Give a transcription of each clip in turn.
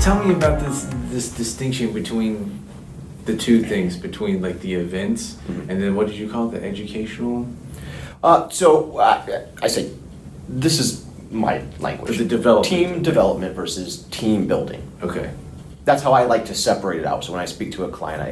tell me about this distinction between the two things, between like the events and then what did you call it, the educational? I say, this is my language. The development. Team development versus team building. Okay. That's how I like to separate it out. So when I speak to a client,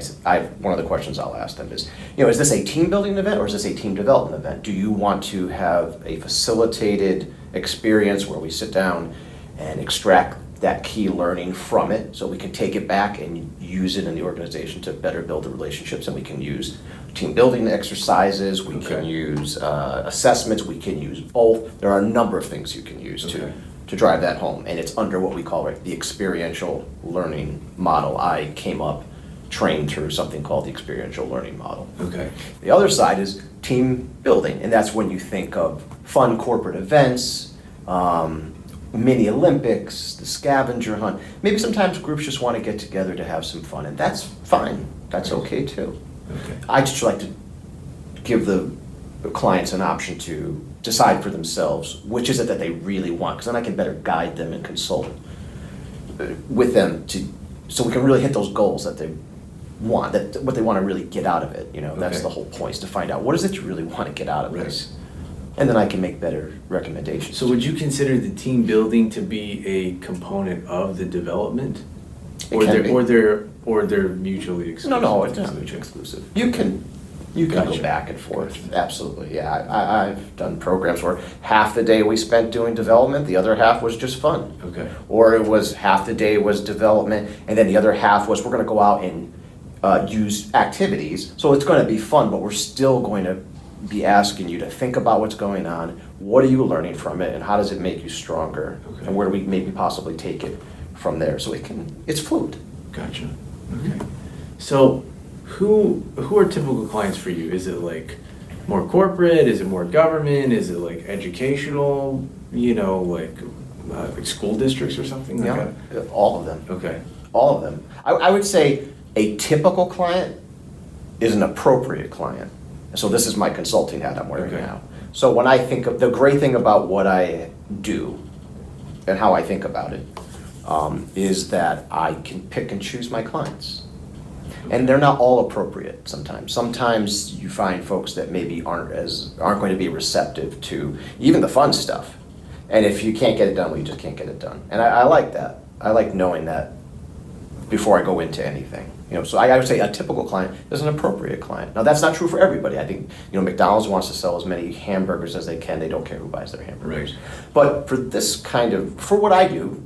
one of the questions I'll ask them is, is this a team building event or is this a team development event? Do you want to have a facilitated experience where we sit down and extract that key learning from it so we can take it back and use it in the organization to better build the relationships, and we can use team building exercises, we can use assessments, we can use both. There are a number of things you can use to drive that home, and it's under what we call the experiential learning model. I came up trained through something called the experiential learning model. Okay. The other side is team building, and that's when you think of fun corporate events, mini Olympics, the scavenger hunt. Maybe sometimes groups just want to get together to have some fun, and that's fine. That's okay too. Okay. I just like to give the clients an option to decide for themselves which is it that they really want, because then I can better guide them and consult with them so we can really hit those goals that they want, what they want to really get out of it. That's the whole point, is to find out what is it you really want to get out of this. And then I can make better recommendations. So would you consider the team building to be a component of the development? Or they're mutually exclusive? No, it's not mutually exclusive. You can go back and forth. Absolutely, yeah. I've done programs where half the day we spent doing development, the other half was just fun. Okay. Or it was half the day was development, and then the other half was we're going to go out and use activities. So it's going to be fun, but we're still going to be asking you to think about what's going on, what are you learning from it, and how does it make you stronger, and where do we maybe possibly take it from there, so it's fluid. Gotcha. Okay. So who are typical clients for you? Is it like more corporate? Is it more government? Is it like educational, like school districts or something like that? All of them. Okay. All of them. I would say a typical client is an appropriate client. So this is my consulting hat I'm wearing now. So when I think of the great thing about what I do and how I think about it is that I can pick and choose my clients. And they're not all appropriate sometimes. Sometimes you find folks that maybe aren't going to be receptive to even the fun stuff. And if you can't get it done, well, you just can't get it done. And I like that. I like knowing that before I go into anything. So I would say a typical client is an appropriate client. Now that's not true for everybody. I think McDonald's wants to sell as many hamburgers as they can. They don't care who buys their hamburgers. Right. But for what I do,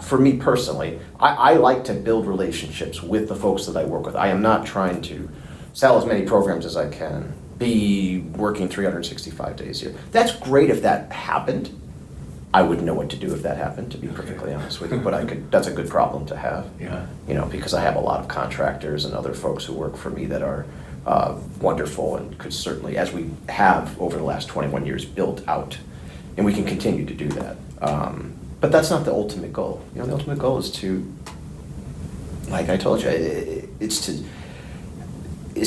for me personally, I like to build relationships with the folks that I work with. I am not trying to sell as many programs as I can, be working 365 days a year. That's great if that happened. I wouldn't know what to do if that happened, to be perfectly honest with you, but that's a good problem to have. Yeah. Because I have a lot of contractors and other folks who work for me that are wonderful and could certainly, as we have over the last 21 years, built out, and we can continue to do that. But that's not the ultimate goal. The ultimate goal is to, like I told you, it's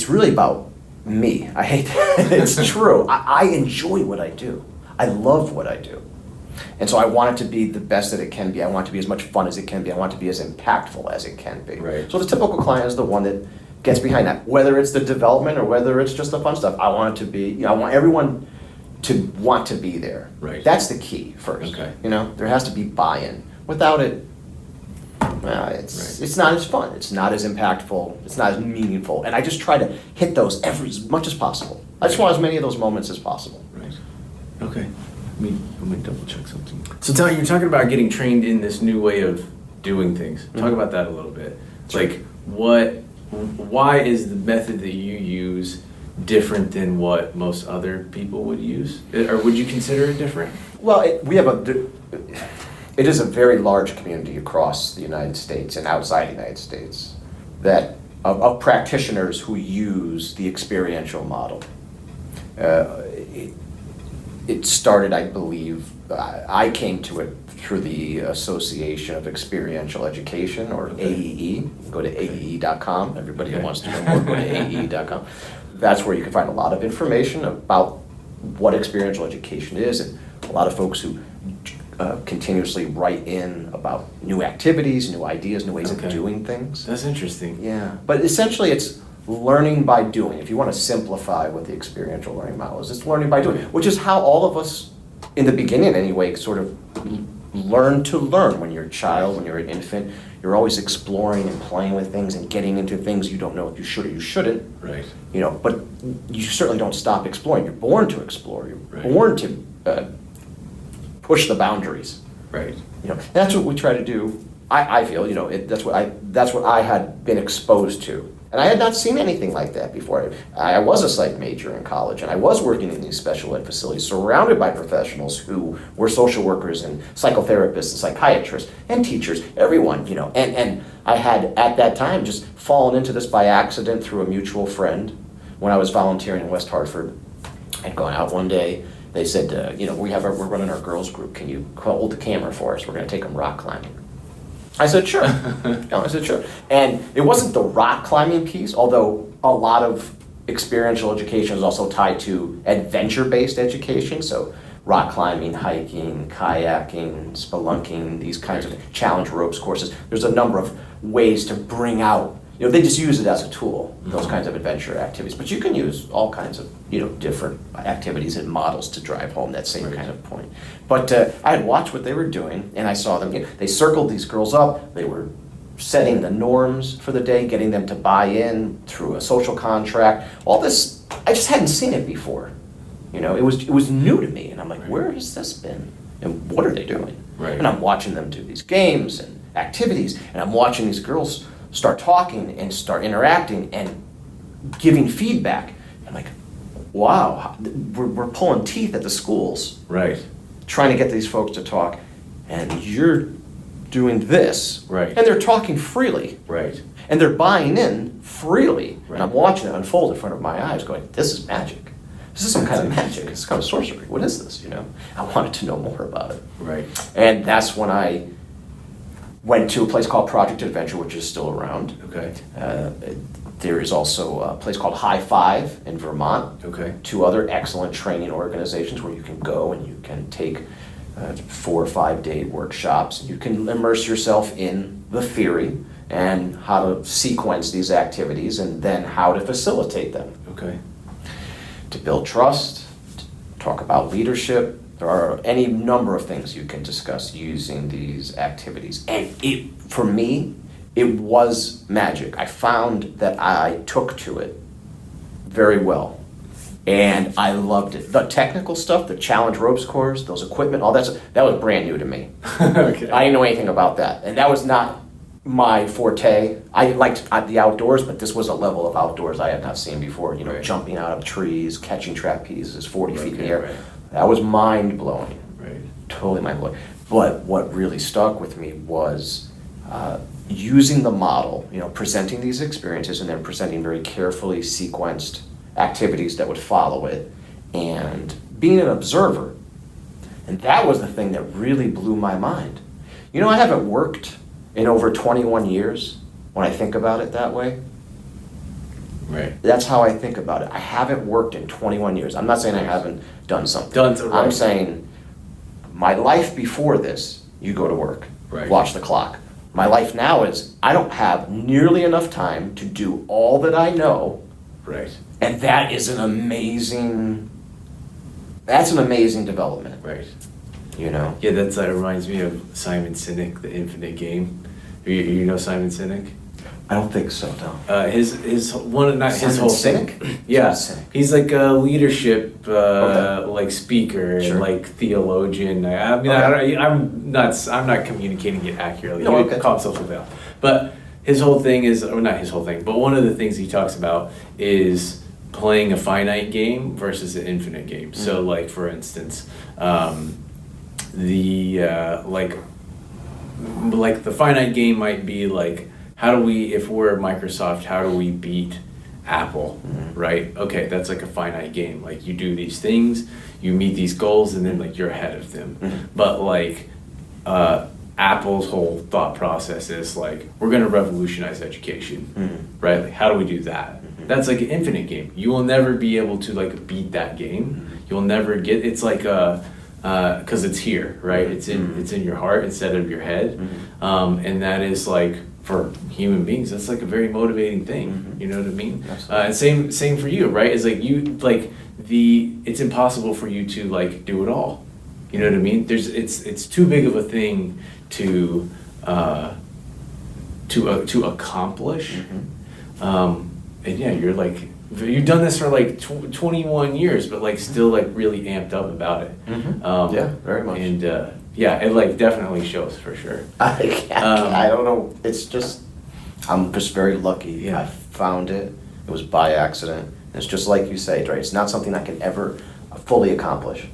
really about me. I hate that. It's true. I enjoy what I do. I love what I do. And so I want it to be the best that it can be. I want it to be as much fun as it can be. I want it to be as impactful as it can be. Right. So the typical client is the one that gets behind that. Whether it's the development or whether it's just the fun stuff, I want it to be, I want everyone to want to be there. Right. That's the key first. Okay. There has to be buy-in. Without it, it's not as fun. It's not as impactful. It's not as meaningful. And I just try to hit those as much as possible. I just want as many of those moments as possible. Right. Okay. Let me double check something. So you're talking about getting trained in this new way of doing things. Talk about that a little bit. Sure. Like why is the method that you use different than what most other people would use? Or would you consider it different? Well, it is a very large community across the United States and outside the United States of practitioners who use the experiential model. It started, I believe, I came to it through the Association of Experiential Education, or AEE. Go to AEE.com. Everybody who wants to know more, go to AEE.com. That's where you can find a lot of information about what experiential education is, and a lot of folks who continuously write in about new activities, new ideas, new ways Okay. of doing things. That's interesting. Yeah, but essentially it's learning by doing. If you want to simplify what the experiential learning model is, it's learning by doing, which is how all of us, in the beginning anyway, sort of learn to learn. When you're a child, when you're an infant, you're always exploring and playing with things and getting into things you don't know if you should or you shouldn't. Right. You know, but you certainly don't stop exploring. You're born to explore. You're Right. born to push the boundaries. Right. You know, that's what we try to do. I feel, you know, that's what I had been exposed to. And I had not seen anything like that before. I was a psych major in college, and I was working in these special ed facilities, surrounded by professionals who were social workers and psychotherapists and psychiatrists and teachers, everyone, you know. And I had, at that time, just fallen into this by accident through a mutual friend when I was volunteering in West Hartford. I'd gone out one day. They said, you know, we're running our girls group. Can you hold the camera for us? We're going to take them rock climbing. I said, sure. No, I said, sure. And it wasn't the rock climbing piece, although a lot of experiential education is also tied to adventure-based education. So rock climbing, hiking, kayaking, spelunking, these kinds of challenge ropes courses. There's a number of ways to bring out, you know, they just use it as a tool, those kinds of adventure activities. But you can use all kinds of, you know, different activities and models to drive home that same kind of point. But I had watched what they were doing, and I saw them, you know, they circled these girls up, they were setting the norms for the day, getting them to buy in through a social contract. All this, I just hadn't seen it before. You know, it was new to me, and I'm like, where has this been? And what are they doing? Right. And I'm watching them do these games and activities, and I'm watching these girls start talking and start interacting and giving feedback. I'm like, wow, we're pulling teeth at the schools. Right. Trying to get these folks to talk, and you're doing this. Right. And they're talking freely. Right. And they're buying in freely. Right. And I'm watching it unfold in front of my eyes going, this is magic. This is some kind of magic. This is kind of sorcery. What is this, you know? I wanted to know more about it. Right. And that's when I went to a place called Project Adventure, which is still around. Okay. There is also a place called High Five in Vermont. Okay. Two other excellent training organizations where you can go and you can take 4 or 5 day workshops. You can immerse yourself in the theory and how to sequence these activities and then how to facilitate them. Okay. To build trust, to talk about leadership. There are any number of things you can discuss using these activities. And for me, it was magic. I found that I took to it very well. And I loved it. The technical stuff, the challenge ropes course, those equipment, all that was brand new to me. Okay. I didn't know anything about that. And that was not my forte. I liked the outdoors, but this was a level of outdoors I had not seen before. You know, Right. jumping out of trees, catching trapezes 40 feet in the air. Right. That was mind-blowing. Right. Totally mind-blowing. But what really stuck with me was using the model, you know, presenting these experiences and then presenting very carefully sequenced activities that would follow it and being an observer. And that was the thing that really blew my mind. You know, I haven't worked in over 21 years when I think about it that way. Right. That's how I think about it. I haven't worked in 21 years. I'm not saying I haven't done something. Right. I'm saying my life before this, you go to work, Right. watch the clock. My life now is I don't have nearly enough time to do all that I know, Right. and that is an amazing development, Right. you know? Yeah, that reminds me of Simon Sinek, The Infinite Game. You know Simon Sinek? I don't think so, no. His one, not his Simon whole Sinek? thing. Yeah, Simon Sinek. he's like a leadership Okay. like speaker Sure. and like theologian. I mean, Okay. I'm not communicating it accurately. No, He would okay. call himself a veil. But his whole thing is, or not his whole thing, but one of the things he talks about is playing a finite game versus an infinite game. So, like for instance, like the finite game might be like, how do we, if we're Microsoft, how do we beat Apple, right? Okay, that's like a finite game. Like you do these things, you meet these goals, and then like you're ahead of them. But like Apple's whole thought process is like, we're gonna revolutionize education, right? Like how do we do that? That's like an infinite game. You will never be able to like beat that game. You'll never get, it's like because it's here, right? It's in your heart instead of your head, and that is like, for human beings, that's like a very motivating thing. You know what I mean? And same for you, right? It's like it's impossible for you to like do it all. You know what I mean? It's too big of a thing to accomplish. And yeah, you've done this for like 21 years, but like still like really amped up about it. Yeah, very much. And yeah, it like definitely shows for sure. I don't know. It's just, I'm just very lucky. Yeah. I found it. It was by accident. And it's just like you say, right? It's not something I can ever fully accomplish.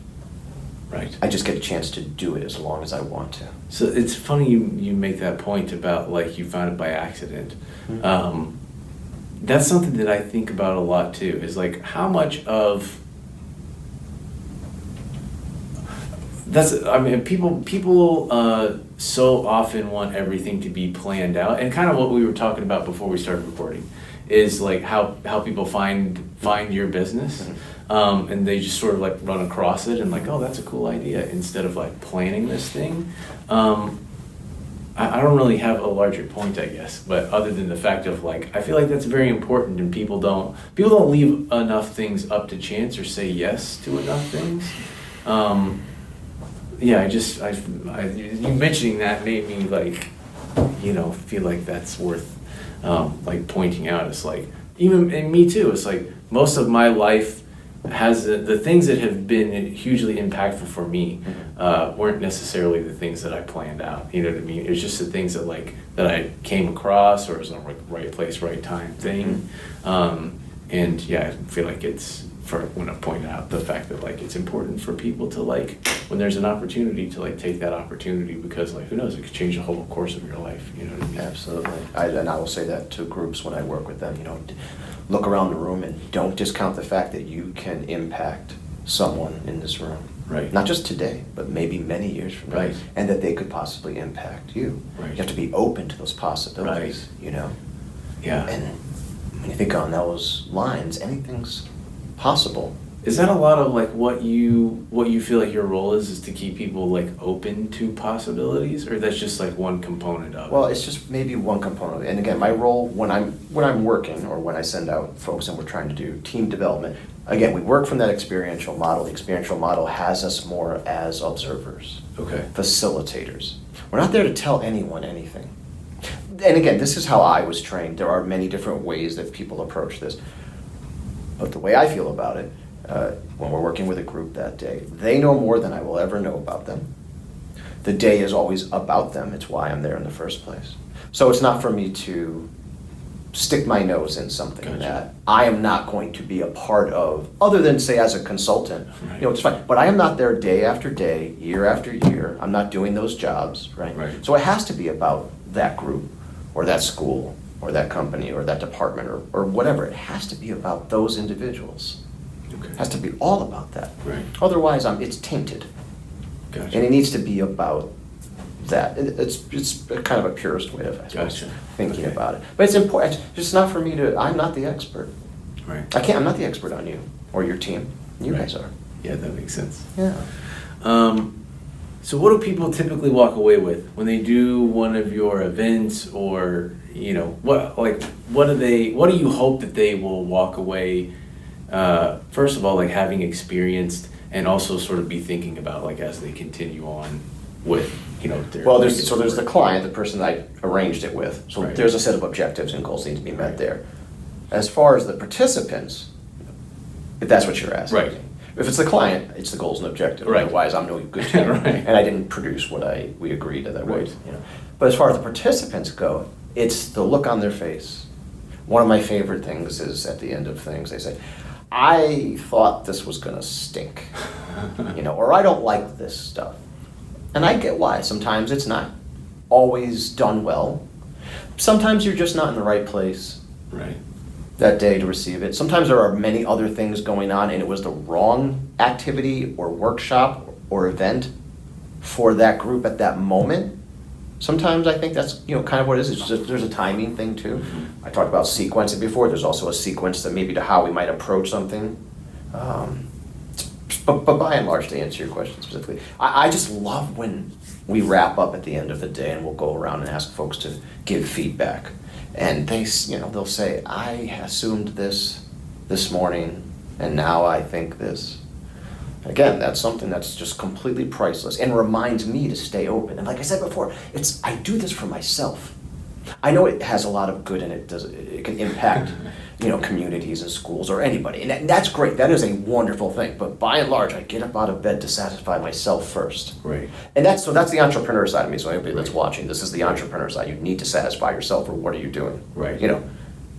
Right. I just get a chance to do it as long as I want to. So it's funny you make that point about like you found it by accident. That's something that I think about a lot too, is like how much of people so often want everything to be planned out, and kind of what we were talking about before we started recording is like how people find your business. And they just sort of like run across it and like, oh, that's a cool idea, instead of like planning this thing. I don't really have a larger point, I guess, but other than the fact of like, I feel like that's very important, and people don't leave enough things up to chance or say yes to enough things. Yeah, you mentioning that made me like, feel like that's worth like pointing out. It's like, even, and me too, it's like most of my life has the things that have been hugely impactful for me weren't necessarily the things that I planned out. You know what I mean? It was just the things that I came across, or it was a right place, right time thing. And yeah, I feel like when I point out the fact that like it's important for people to like, when there's an opportunity, to like take that opportunity, because like who knows, it could change the whole course of your life. You know what I mean? Absolutely. And I will say that to groups when I work with them. Look around the room and don't discount the fact that you can impact someone in this room. Right. Not just today, but maybe many years from now. Right. And that they could possibly impact you. Right. You have to be open to those possibilities, Yeah. And when you think on those lines, anything's possible. Is that a lot of like what you feel like your role is to keep people like open to possibilities, or that's just like one component of it? Well, it's just maybe one component. And again, my role when I'm working, or when I send out folks and we're trying to do team development, again, we work from that experiential model. The experiential model has us more as observers, Okay. facilitators. We're not there to tell anyone anything. And again, this is how I was trained. There are many different ways that people approach this. But the way I feel about it, when we're working with a group that day, they know more than I will ever know about them. The day is always about them. It's why I'm there in the first place. So it's not for me to stick my nose in something Gotcha. that I am not going to be a part of, other than say as a consultant. Right. It's fine. But I am not there day after day, year after year. I'm not doing those jobs, right? Right. So it has to be about that group, or that school, or that company, or that department, or whatever. It has to be about those individuals. Okay. It has to be all about that. Right. Otherwise, it's tainted. Gotcha. And it needs to be about that. It's kind of a purist way of, I suppose, Gotcha. thinking Okay. about it. But it's important. It's just not for me I'm not the expert. Right. I'm not the expert on you or your team. You Right. guys are. Yeah, that makes sense. Yeah. So what do people typically walk away with when they do one of your events, or what do you hope that they will walk away, first of all, like having experienced, and also sort of be thinking about like as they continue on with their, Well, there's the client, the person that I arranged it with. So Right. there's a set of objectives and goals that need to be met Right. there. As far as the participants, if that's what you're asking. Right. If it's the client, it's the goals and objectives. Right. Otherwise, I'm no good team, Right. and I didn't produce what we agreed that I would. Right. But as far as the participants go, it's the look on their face. One of my favorite things is at the end of things they say, "I thought this was gonna stink," or "I don't like this stuff," and I get why. Sometimes it's not always done well. Sometimes you're just not in the right place Right. that day to receive it. Sometimes there are many other things going on, and it was the wrong activity or workshop or event for that group at that moment. Sometimes I think that's kind of what it is. It's just, there's a timing thing too. I talked about sequencing before. There's also a sequence that maybe to how we might approach something. But by and large, to answer your question specifically, I just love when we wrap up at the end of the day and we'll go around and ask folks to give feedback. And they'll say, I assumed this morning, and now I think this. Again, that's something that's just completely priceless and reminds me to stay open. And like I said before, I do this for myself. I know it has a lot of good in it. It can impact, communities and schools or anybody. And that's great. That is a wonderful thing. But by and large, I get up out of bed to satisfy myself first. Right. And that's the entrepreneur side of me. So anybody that's watching, this is the entrepreneur side. You need to satisfy yourself, or what are you doing? Right.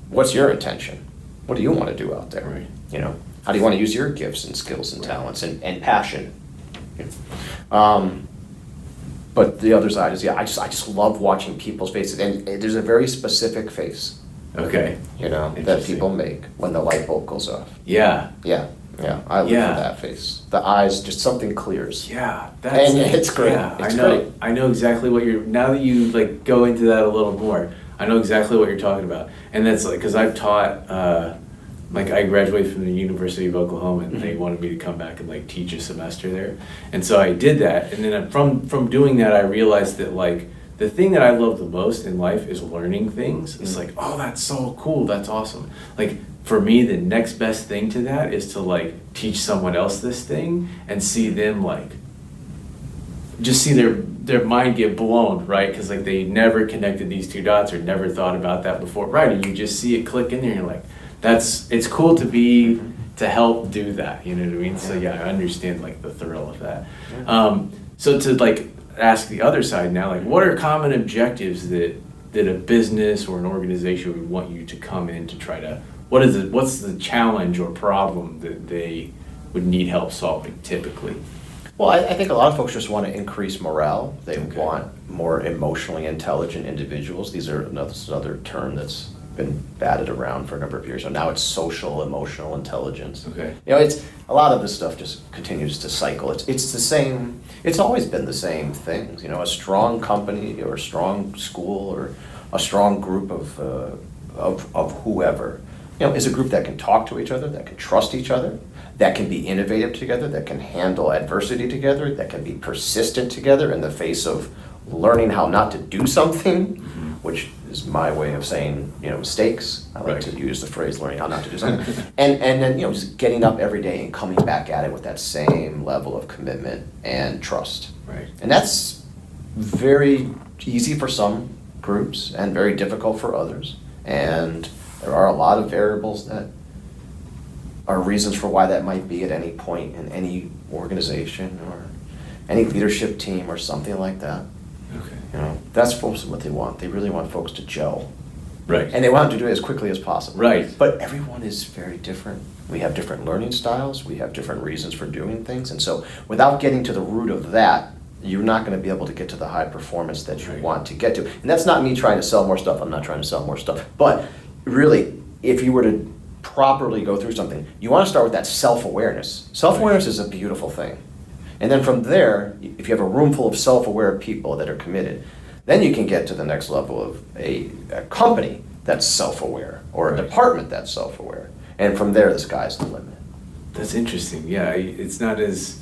What's your intention? What do you want to do out there? Right. How do you want to use your gifts and skills and talents and passion? But the other side is, I just love watching people's faces, and there's a very specific face, Okay. that Interesting. people make when the light bulb goes off. Yeah. Yeah, I live for that face. The eyes, just something clears. Yeah. And it's great. Yeah, It's I know. great. I know exactly what now that you go into that a little more, I know exactly what you're talking about. And that's because I've taught, I graduated from the University of Oklahoma, and they wanted me to come back and teach a semester there. And so I did that. And then from doing that, I realized that the thing that I love the most in life is learning things. It's oh, that's so cool. That's awesome. For me, the next best thing to that is to teach someone else this thing and see them just see their mind get blown, right? Because they never connected these two dots or never thought about that before, right? And you just see it click in there, and you're like, it's cool to help do that. You know what I mean? So yeah, I understand the thrill of that. So to ask the other side now, what are common objectives that a business or an organization would want you to come in to try to, what's the challenge or problem that they would need help solving typically? Well, I think a lot of folks just want to increase morale. They Okay. want more emotionally intelligent individuals. This is another term that's been batted around for a number of years. So now it's social emotional intelligence. Okay. It's a lot of this stuff just continues to cycle. It's the same. It's always been the same things. A strong company or a strong school or a strong group of whoever, is a group that can talk to each other, that can trust each other, that can be innovative together, that can handle adversity together, that can be persistent together in the face of learning how not to do something, which is my way of saying, mistakes. I like to use the phrase learning how not to do something. and then, just getting up every day and coming back at it with that same level of commitment and trust. Right. And that's very easy for some groups and very difficult for others. And there are a lot of variables that are reasons for why that might be at any point in any organization or any leadership team or something like that. Okay. That's folks what they want. They really want folks to gel. Right. And they want them to do it as quickly as possible. Right. But everyone is very different. We have different learning styles. We have different reasons for doing things. And so without getting to the root of that, you're not going to be able to get to the high performance that you want to get to. And that's not me trying to sell more stuff. I'm not trying to sell more stuff. But really, if you were to properly go through something, you want to start with that self-awareness. Self-awareness is a beautiful thing. And then from there, if you have a room full of self-aware people that are committed, then you can get to the next level of a company that's self-aware or a department that's self-aware. And from there, the sky's the limit. That's interesting. Yeah, it's not as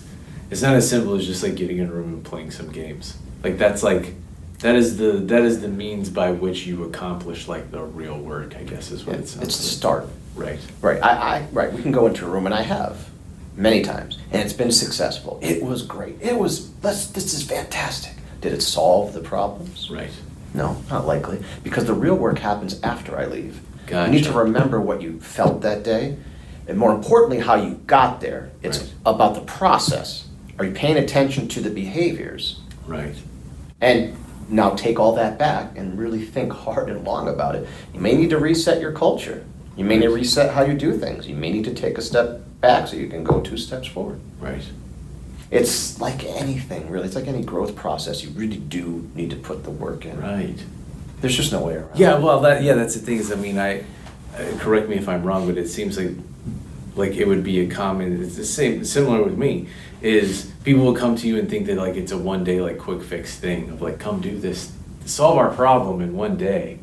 simple as just getting in a room and playing some games. That is the means by which you accomplish the real work, I guess is what it sounds It's the like. start. Right. Right. We can go into a room, and I have many times, and it's been successful. It was great. This is fantastic. Did it solve the problems? Right. No, not likely, because the real work happens after I leave. Gotcha. You need to remember what you felt that day, and more importantly, how you got there. It's Right. about the process. Are you paying attention to the behaviors? Right. And now take all that back and really think hard and long about it. You may need to reset your culture. You may need to reset how you do things. You may need to take a step back so you can go 2 steps forward. Right. It's like anything, really. It's like any growth process. You really do need to put the work in. Right. There's just no way around. Yeah. Well, that's the thing is, I correct me if I'm wrong, but it seems like it would be a common. It's the same, similar with me. Is people will come to you and think that it's a one day quick fix thing of come do this, solve our problem in one day.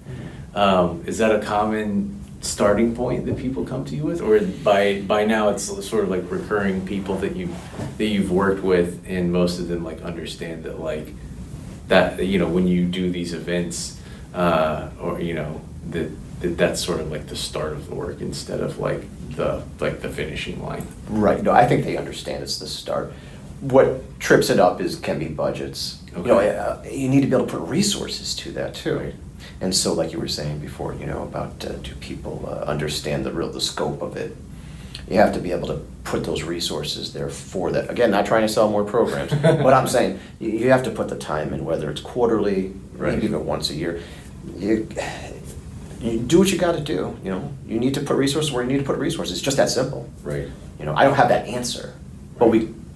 Is that a common starting point that people come to you with, or by now it's sort of like recurring people that you've worked with, and most of them like understand that like that, you know, when you do these events, or you know, that's sort of like the start of the work instead of like the finishing line. Right. No, I think they understand it's the start. What trips it up can be budgets. Okay. You know, you need to be able to put resources to that too. Right. And so, like you were saying before, you know, about do people understand the scope of it? You have to be able to put those resources there for that. Again, not trying to sell more programs, but I'm saying you have to put the time in, whether it's quarterly, Right. maybe even once a year. You do what you got to do. You know, you need to put resources where you need to put resources. It's just that simple. Right. You know, I don't have that answer, but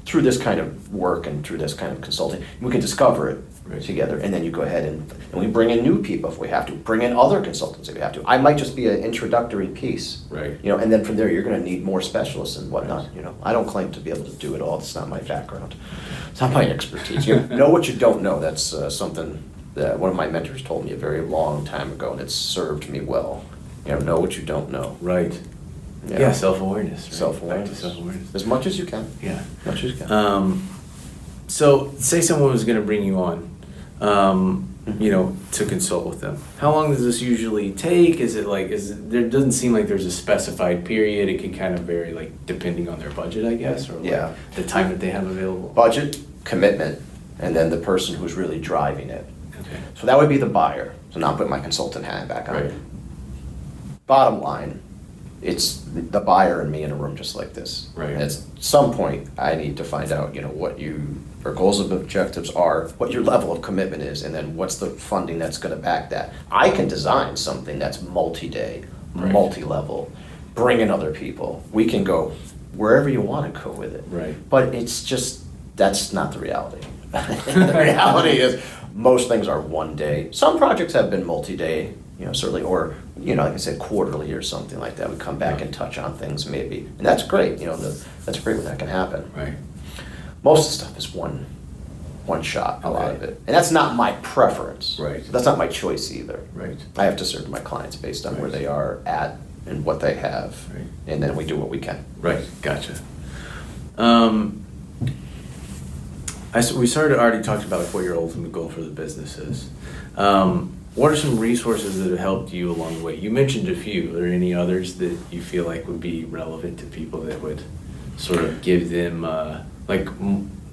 through this kind of work and through this kind of consulting, we can discover it Right. together, and then you go ahead and we bring in new people if we have to, bring in other consultants if we have to. I might just be an introductory piece, Right. you know, and then from there you're going to need more specialists and whatnot. You know, I don't claim to be able to do it all. It's not my background. It's not my expertise. You know what you don't know. That's something that one of my mentors told me a very long time ago, and it's served me well. You know what you don't know. Right. Yeah, self-awareness. Right? Self-awareness. Back to self-awareness. As much as you can. Yeah. As much as you can. So, say someone was going to bring you on, you know, to consult with them. How long does this usually take? There doesn't seem like there's a specified period. It can kind of vary, like, depending on their budget, I guess, or like Yeah. the time that they have available. Budget, commitment, and then the person who's really driving it. Okay. So that would be the buyer. So now I'm putting my consultant hat back on. Right. Bottom line, it's the buyer and me in a room just like this. Right. And at some point, I need to find out, you know, what your goals and objectives are, what your level of commitment is, and then what's the funding that's going to back that. I can design something that's multi-day, Right. multi-level, bring in other people. We can go wherever you want to go with it. Right. But it's just, that's not the reality. The reality is most things are one day. Some projects have been multi-day, you know, certainly, or, you know, like I said, quarterly or something like that. We come back and touch on things maybe. And that's great, you know, that's great when that can happen. Right. Most of the stuff is one shot, a lot Okay. of it. And that's not my preference. Right. That's not my choice either. Right. I have to serve my clients based on where Right. they are at and what they have. Right. And then we do what we can. Right. Gotcha. We already talked about what your ultimate goal for the business is. What are some resources that have helped you along the way? You mentioned a few. Are there any others that you feel like would be relevant to people that would sort of give them,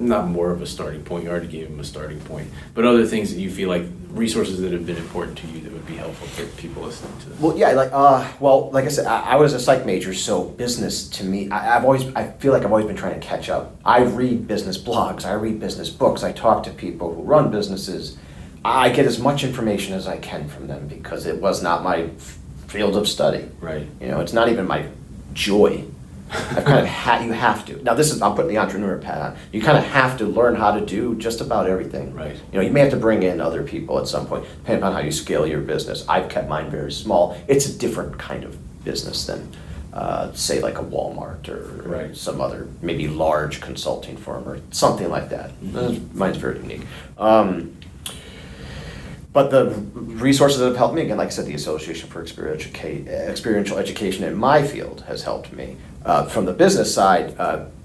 not more of a starting point, you already gave them a starting point, but other things that you feel like, resources that have been important to you that would be helpful for people listening to this? Well, yeah, like I said, I was a psych major, so business to me, I feel like I've always been trying to catch up. I read business blogs, I read business books, I talk to people who run businesses. I get as much information as I can from them because it was not my field of study. Right. You know, it's not even my joy. I've kind of you have to. Now I'm putting the entrepreneur hat on. You kind of have to learn how to do just about everything. Right. You know, you may have to bring in other people at some point, depending on how you scale your business. I've kept mine very small. It's a different kind of business than, say, like a Walmart or Right. some other maybe large consulting firm or something like that. Mm-hmm. Mine's very unique. But the resources that have helped me, again, like I said, the Association for Experiential Education in my field has helped me. From the business side,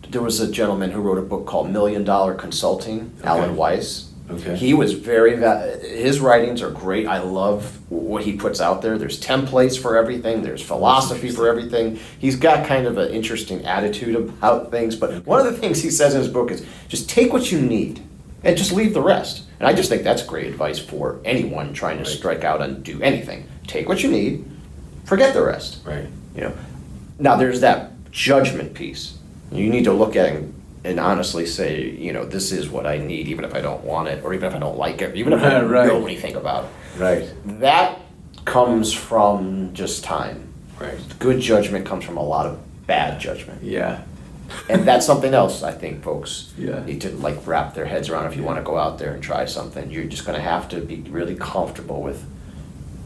there was a gentleman who wrote a book called $1 Million Consulting, Okay. Alan Weiss. Okay. He was his writings are great. I love what he puts out there. There's templates for everything. There's philosophy for everything. He's got kind of an interesting attitude about things. But one of the things he says in his book is just take what you need and just leave the rest. And I just think that's great advice for anyone trying to Right. strike out and do anything. Take what you need, forget the rest. Right. You know. Now there's that judgment piece. You need to look at it and honestly say, you know, this is what I need, even if I don't want it, or even if I don't like it, or even if I don't Right. know anything about it. Right. That comes from just time. Right. Good judgment comes from a lot of bad judgment. Yeah. And that's something else I think folks Yeah. need to wrap their heads around if you want to go out there and try something. You're just going to have to be really comfortable with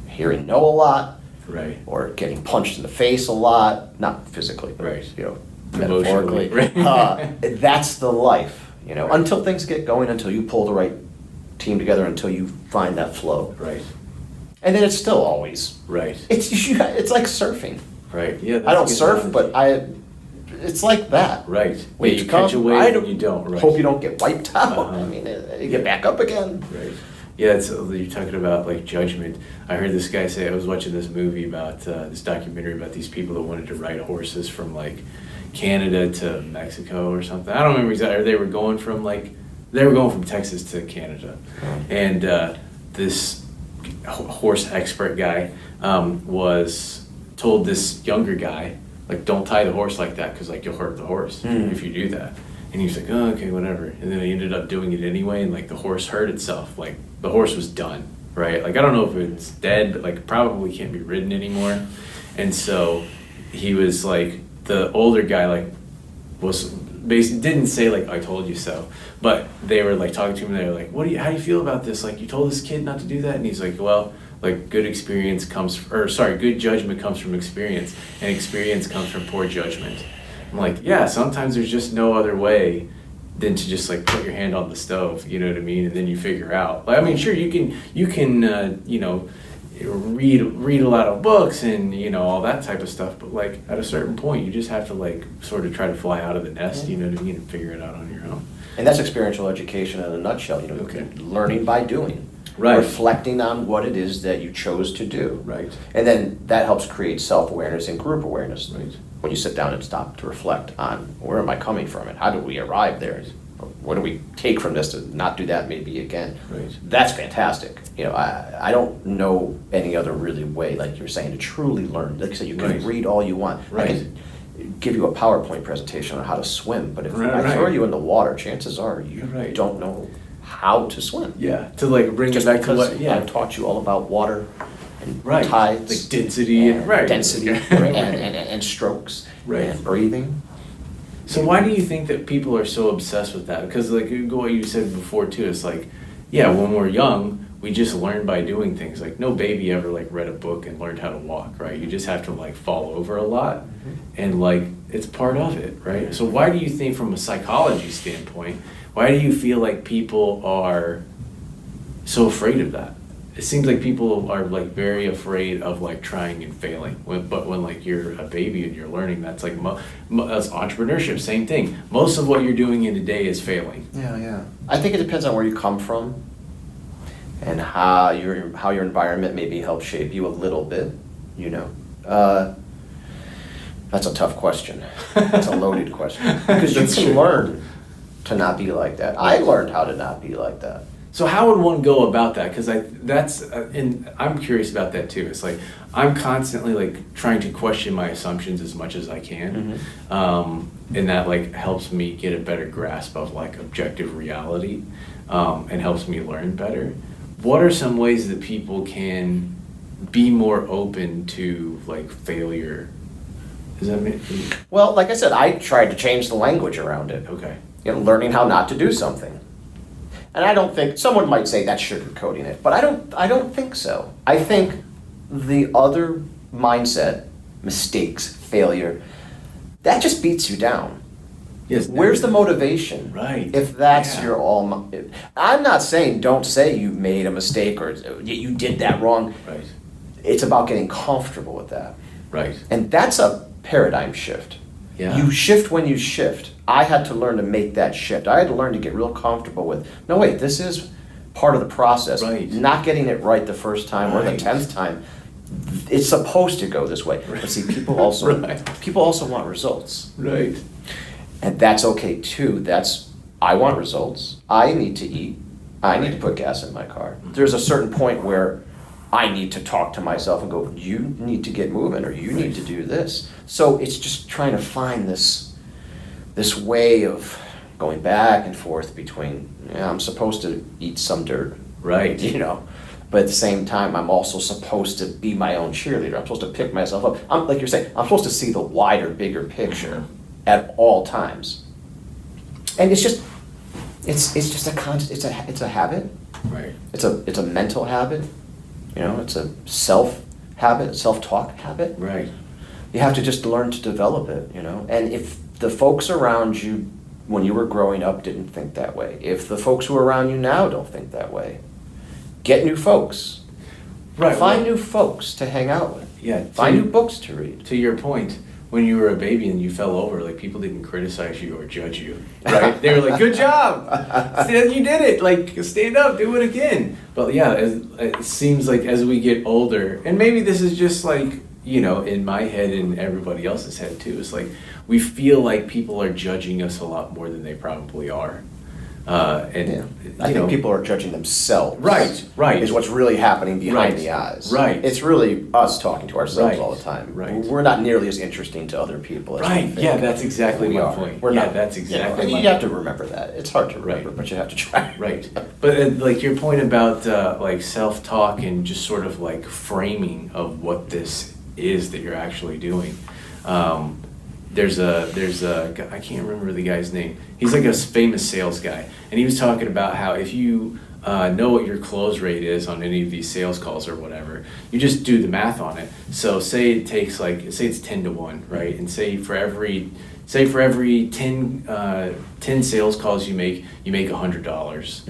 hearing no a lot, Right. or getting punched in the face a lot, not physically, but Right. you know, Emotionally, metaphorically. right. That's the life, you know, Right. until things get going, until you pull the right team together, until you find that flow. Right. And then it's still always, Right. it's like surfing. Right. Yeah. I don't that's a surf, good but analogy. it's like that. Right. When Yeah, you catch a wave and you don't. Right. Hope you don't get wiped out. Uh-huh. I mean, you get back up again. Right. Yeah, you're talking about like judgment. I heard this guy say, I was watching this movie about this documentary about these people that wanted to ride horses from like Canada to Mexico or something. I don't remember exactly. Or they were going from Texas to Canada, and this horse expert guy was told this younger guy, like, don't tie the horse like that because like you'll hurt the horse if you do that. And he was like, oh, okay, whatever. And then he ended up doing it anyway, and like the horse hurt itself. Like the horse was done, right? Like I don't know if it's dead, but like probably can't be ridden anymore. And so he was like, the older guy like was basically didn't say like I told you so, but they were like talking to him. And they were like, how do you feel about this? Like you told this kid not to do that, and he's like, well, like good judgment comes from experience, and experience comes from poor judgment. I'm like, yeah, sometimes there's just no other way than to just like put your hand on the stove, you know what I mean? And then you figure out. Like, I mean, sure, you can read a lot of books and, all that type of stuff, but like at a certain point, you just have to like sort of try to fly out of the nest, you know what I mean, and figure it out on your own. And that's experiential education in a nutshell, learning by doing. Right. Reflecting on what it is that you chose to do. Right. And then that helps create self-awareness and group awareness. Right. When you sit down and stop to reflect on where am I coming from and how did we arrive there? What do we take from this to not do that maybe again? Right. That's fantastic. I don't know any other really way, like you were saying, to truly learn. Like I said, you can read all you want. Right. I can give you a PowerPoint presentation on how to swim, but if I Right. throw you in the water, chances are you Right. don't know how to swim. Yeah, to like bring Just it back to because what, I've taught you all about water and right, tides, like density and right, density and strokes Right. and breathing. So why do you think that people are so obsessed with that? Because like what you said before too, it's like, yeah, when we're young, we just learn by doing things. Like no baby ever like read a book and learned how to walk, right? You just have to like fall over a lot, and like it's part of it, right? So why do you think, from a psychology standpoint, why do you feel like people are so afraid of that? It seems like people are like very afraid of like trying and failing. But when like you're a baby and you're learning, that's like that's entrepreneurship, same thing. Most of what you're doing in a day is failing. Yeah. I think it depends on where you come from and how your environment maybe helps shape you a little bit. That's a tough question. That's a loaded question because you can learn to not be like that. I learned how to not be like that. So how would one go about that? Because and I'm curious about that too. It's like I'm constantly like trying to question my assumptions as much as I can, and that like helps me get a better grasp of like objective reality, and helps me learn better. What are some ways that people can be more open to like failure? Does that make? Well, like I said, I tried to change the language around it. Okay. Learning how not to do something. And I don't think, someone might say that's sugarcoating it, but I don't think so. I think the other mindset, mistakes, failure, that just beats you down. Yes. Where's the motivation? Right. If that's Yeah. your all, I'm not saying don't say you made a mistake or you did that wrong. Right. It's about getting comfortable with that. Right. And that's a paradigm shift. Yeah. You shift when you shift. I had to learn to make that shift. I had to learn to get real comfortable with, no wait, this is part of the process. Right. Not getting it right the first time or the Right. 10th time. It's supposed to go this way. But see, people also want results. Right. And that's okay too. I want results. I need to eat. I need to put gas in my car. There's a certain point where I need to talk to myself and go, you need to get moving or you need to do this. So it's just trying to find this way of going back and forth between, I'm supposed to eat some dirt. Right. But at the same time, I'm also supposed to be my own cheerleader. I'm supposed to pick myself up. Like you're saying, I'm supposed to see the wider, bigger picture at all times. And it's just a constant. It's a habit. Right. It's a mental habit. It's a self-talk habit. Right. You have to just learn to develop it. And if the folks around you when you were growing up didn't think that way, if the folks who are around you now don't think that way, get new folks. Right. Find new folks to hang out with. Yeah. Find new books to read. To your point, when you were a baby and you fell over, like people didn't criticize you or judge you, right? They were like, "Good job, you did it! Like stand up, do it again." But yeah, it seems like as we get older, and maybe this is just like in my head and everybody else's head too. It's like we feel like people are judging us a lot more than they probably are. I think people are judging themselves. Right. Is what's really happening behind Right. the eyes. Right. It's really us talking to ourselves Right. all the time. Right. We're not nearly as interesting to other people as we Right. think. Yeah, that's exactly we my are. point. We're Yeah, not. that's exactly And my you have to remember that. It's hard to remember, Right. but you have to try. Right. But like your point about like self-talk and just sort of like framing of what this is that you're actually doing. There's a I can't remember the guy's name. He's like a famous sales guy, and he was talking about how if you know what your close rate is on any of these sales calls or whatever, you just do the math on it. So say it takes say it's 10-1, right? And say for every 10 sales calls you make $100.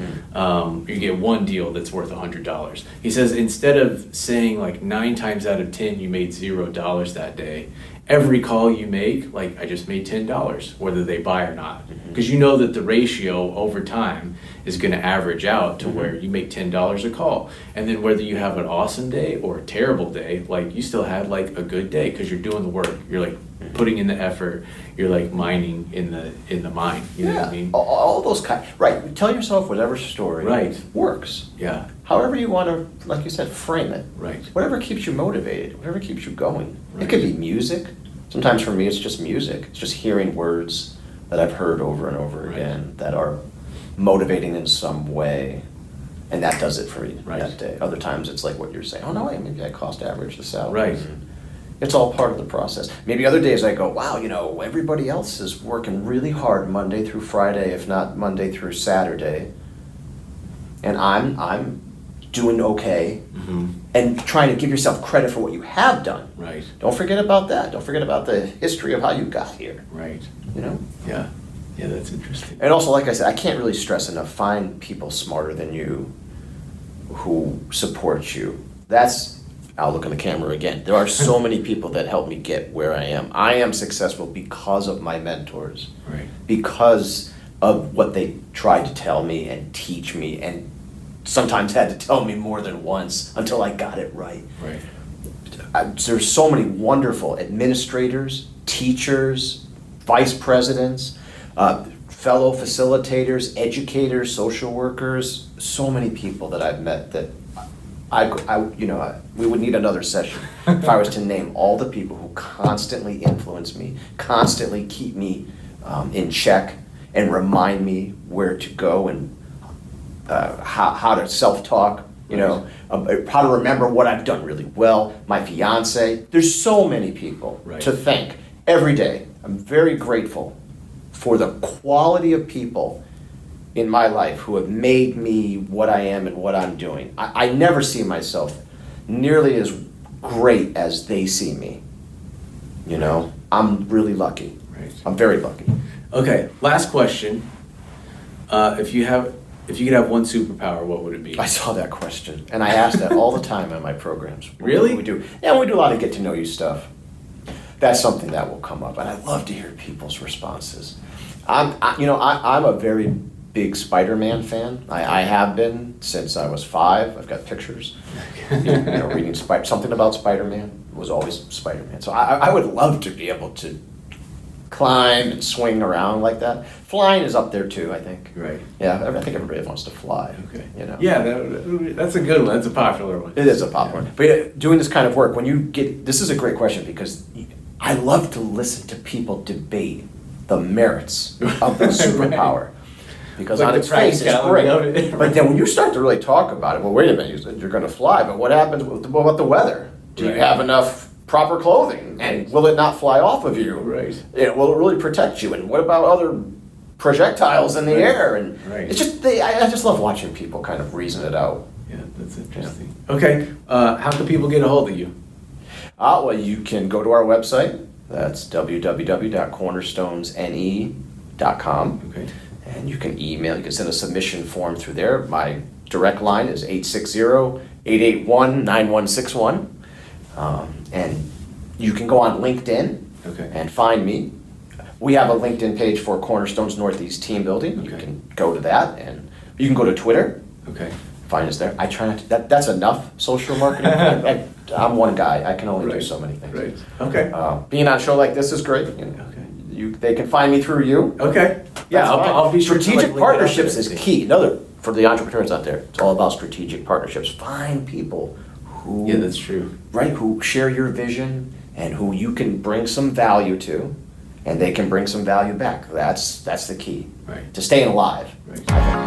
You get one deal that's worth $100. He says instead of saying like 9 times out of 10 you made $0 that day, every call you make, like I just made $10, whether they buy or not. Because you know that the ratio over time is going to average out to where you make $10 a call. And then whether you have an awesome day or a terrible day, like you still had like a good day because you're doing the work. You're like putting in the effort. You're like mining in the mine. You know what I mean? All those kinds. Right. Tell yourself whatever story works. Yeah. However you want to, like you said, frame it. Right. Whatever keeps you motivated, whatever keeps you going. Right. It could be music. Sometimes for me it's just music. It's just hearing words that I've heard over and over again that are motivating in some way. And that does it for me that day. Other times it's like what you're saying. Oh no, wait, maybe I cost average this out. Right. It's all part of the process. Maybe other days I go, wow, everybody else is working really hard Monday through Friday, if not Monday through Saturday. And I'm doing okay. And trying to give yourself credit for what you have done. Right. Don't forget about that. Don't forget about the history of how you got here. Right. Yeah, that's interesting. And also, like I said, I can't really stress enough, find people smarter than you who support you. I'll look in the camera again. There are so many people that help me get where I am. I am successful because of my mentors. Right. Because of what they tried to tell me and teach me, and sometimes had to tell me more than once until I got it right. Right. There's so many wonderful administrators, teachers, vice presidents, fellow facilitators, educators, social workers, so many people that I've met that we would need another session if I was to name all the people who constantly influence me, constantly keep me in check and remind me where to go and how to self-talk, how to remember what I've done really well, my fiance. There's so many people to thank every day. I'm very grateful for the quality of people in my life who have made me what I am and what I'm doing. I never see myself nearly as great as they see me. I'm really lucky. Right. I'm very lucky. Okay, last question. If you could have one superpower, what would it be? I saw that question, and I ask that all the time on my programs. Really? We do. Yeah, we do a lot of get to know you stuff. That's something that will come up, and I love to hear people's responses. I'm a very big Spider-Man fan. I have been since I was 5. I've got pictures. Reading something about Spider-Man. It was always Spider-Man. So I would love to be able to climb and swing around like that. Flying is up there too, I think. Right. Yeah, I think everybody wants to fly. Okay. Yeah, that's a good one. That's a popular one. it is a popular one. But yeah, doing this kind of work, this is a great question because I love to listen to people debate the merits of the superpower. Because Like on the its face, it's practicality of great. it. But then when you start to really talk about it, well, wait a minute, you said you're going to fly, but what happens what about the weather? Do you Right. have enough proper clothing? And will it not fly off of you? Right. Will it really protect you? And what about other projectiles in the air? And Right. it's just, I just love watching people kind of reason it out. Yeah, that's interesting. Okay, how can people get a hold of you? Well, you can go to our website. That's www.cornerstonesne.com. Okay. And you can email, you can send a submission form through there. My direct line is 881-9161. And you can go on LinkedIn Okay. and find me. We have a LinkedIn page for Cornerstones Northeast Team Building. You Okay. can go to that, and you can go to Twitter, Okay. find us there. I try not to, that's enough social marketing. I'm one guy, I can only do Right. so many things. Right. Okay. Being on a show like this is great. You know, they can find me through you. Okay. Yeah, That's fine. I'll be sure to, Strategic like, link it up partnerships and is everything. key. For the entrepreneurs out there, it's all about strategic partnerships. Find people who, Yeah, that's true. right, who share your vision and who you can bring some value to, and they can bring some value back. That's the key Right. to staying alive. Right. I think.